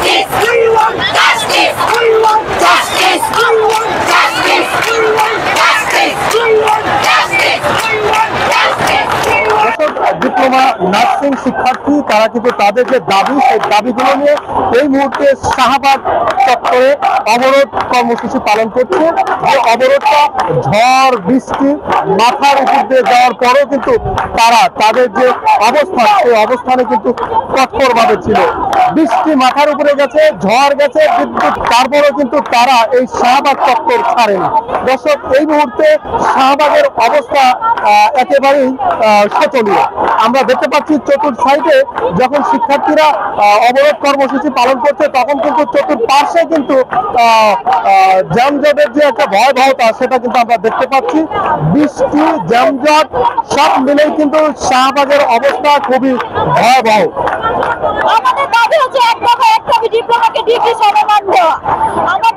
justice. We want justice. We want justice. We want justice. We want justice. We want justice. We want justice. Diploma nursing শিক্ষার্থী তারা কিন্তু তাদের যে দাবি সেই দাবিগুলো নিয়ে এই মুহূর্তে শাহবাগ চত্বরে অবরোধ কর্মসূচি পালন করছে। যে অবরোধটা ঝড় বৃষ্টি মাথার উপর দিয়ে যাওয়ার পরেও কিন্তু তারা তাদের যে অবস্থান সেই অবস্থানে কিন্তু কঠোরভাবে ছিল। বৃষ্টি মাথার উপরে গেছে, ঝড় গেছে, বিদ্যুৎ, তারপরেও কিন্তু তারা এই শাহবাগ চত্বর ছাড়েনি। দর্শক, এই মুহূর্তে শাহবাগের অবস্থা একেবারেই শোচনীয়। আমরা দেখতে পাচ্ছি চতুর্থ সাইডে যখন শিক্ষার্থীরা অবরোধ কর্মসূচি পালন করছে তখন কিন্তু চতুর্পার্শ্বে কিন্তু যানজটের যে একটা ভয়াবহতা সেটা কিন্তু আমরা দেখতে পাচ্ছি। বৃষ্টি, যানজট সব মিলেই কিন্তু শাহবাগের অবস্থা খুবই ভয়াবহ। আমাদের দাবি হচ্ছে একটা ডিপ্লোমাকে ডিগ্রি সমমান দেওয়া। আমরা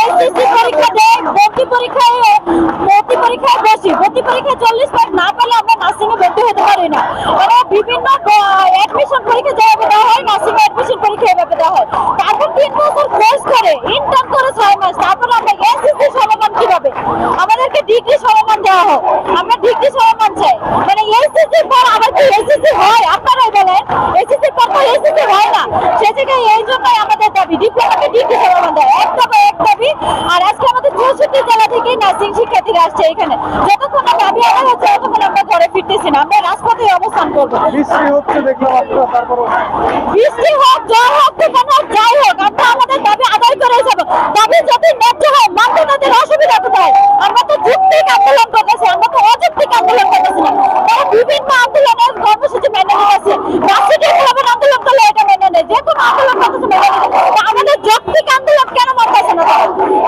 এসএসসি পরীক্ষা দেই, ভর্তি পরীক্ষায় বসি, ভর্তি পরীক্ষায় 40 পয়েন্ট না পেলে আমরা নার্সিং এ ভর্তি হতে পারি না। আমরা বিভিন্ন অ্যাডমিশন পরীক্ষা যেভাবে দেওয়া হয়, নার্সিং অ্যাডমিশন পরীক্ষা এভাবে দেওয়া হয়। তারপর 3 বছর কোর্স করে ইন্টার্ন করে 6 মাস, তারপর আমরা এসএসসি সমমান কিভাবে আমাদেরকে ডিগ্রি সমমান দেওয়া হোক। আমরা ডিগ্রি সমমান চাই। মানে এসএসসি পর আবার কি এসএসসি হয়? আপনারাই বলেন, এসএসসি পর তো এসএসসি হয় না। সে জায়গায় এই জন্যই আমাদের দাবি ডিপ্লোমাকে ডিগ্রি সমমান দেওয়া, এক দাবি। আর আজকে আমাদের 64 জেলা থেকে নার্সিং শিক্ষার্থীরা আসছে এখানে। যতক্ষণ না দাবি আদায় হচ্ছে ততক্ষণ আমরা ঘরে ফিরতেছি না, আমরা রাজপথে অবস্থান করবো। বৃষ্টি হচ্ছে দেখলাম আপনারা, তারপর বৃষ্টি হোক, জ্বর হোক, তুফান হোক, যাই হোক, আমরা আমাদের দাবি আদায় করে যাবো। দাবি যদি ন্যায্য হয়, মানতে তাদের অসুবিধা কোথায়? আমরা তো যৌক্তিক আন্দোলন করতেছি, আমরা তো অযৌক্তিক আন্দোলন করতেছি না। তারা বিভিন্ন আন্দোলনের কর্মসূচি মেনে নিয়েছে। রাষ্ট্রীয় ক্লাবের আন্দোলন করলে এটা মেনে নেয়, যে কোনো আন্দোলন করতেছে মেনে নেয়। আমাদের যৌক্তিক আন্দোলন কেন মানতেছে না?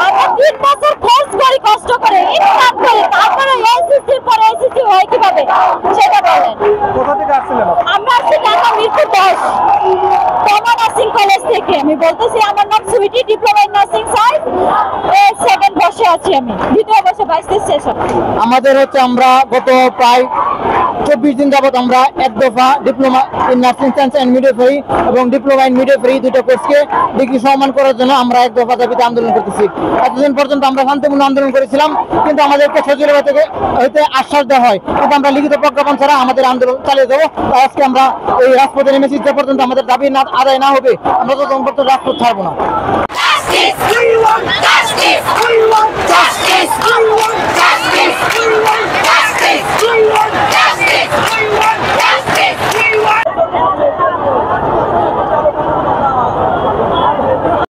আমরা 3 বছর কোর্স করি, কষ্ট করে ইন্টার্ন করি, তারপরে এসএসসির পরে এসএসসি হয় কিভাবে সেটা বলেন। কোথা থেকে আসছিলেন? আমরা আসছি ঢাকা মিরপুর 10 তমা নার্সিং কলেজ থেকে। আমি বলতেছি, আমার নাম Sweety, diploma in nursing science, 7 বর্ষে আছি আমি, 2য় বর্ষে 22 সেশন। আমাদের হচ্ছে আমরা গত প্রায় 24 দিন যাবত আমরা এক দফা diploma in nursing science and midwifery এবং ডিপ্লোমা ইন মিডওয়াইফারি দুটো কোর্সকে ডিগ্রি সম্মান করার জন্য আমরা এক দফা দাবিতে আন্দোলন করতেছি। এতদিন পর্যন্ত আমরা শান্তিপূর্ণ আন্দোলন করেছিলাম, কিন্তু আমাদেরকে সচিবালয় থেকে হইতে আশ্বাস দেওয়া হয়, কিন্তু আমরা লিখিত প্রজ্ঞাপন ছাড়া আমাদের আন্দোলন চালিয়ে দেবো। তাই আজকে আমরা এই রাজপথে নেমেছি, যে পর্যন্ত আমাদের দাবি না আদায় না হবে আমরা ততক্ষণ পর্যন্ত রাজপথ ছাড়বো না। Justice. We want justice. We want justice. We want justice. We want justice. We want justice.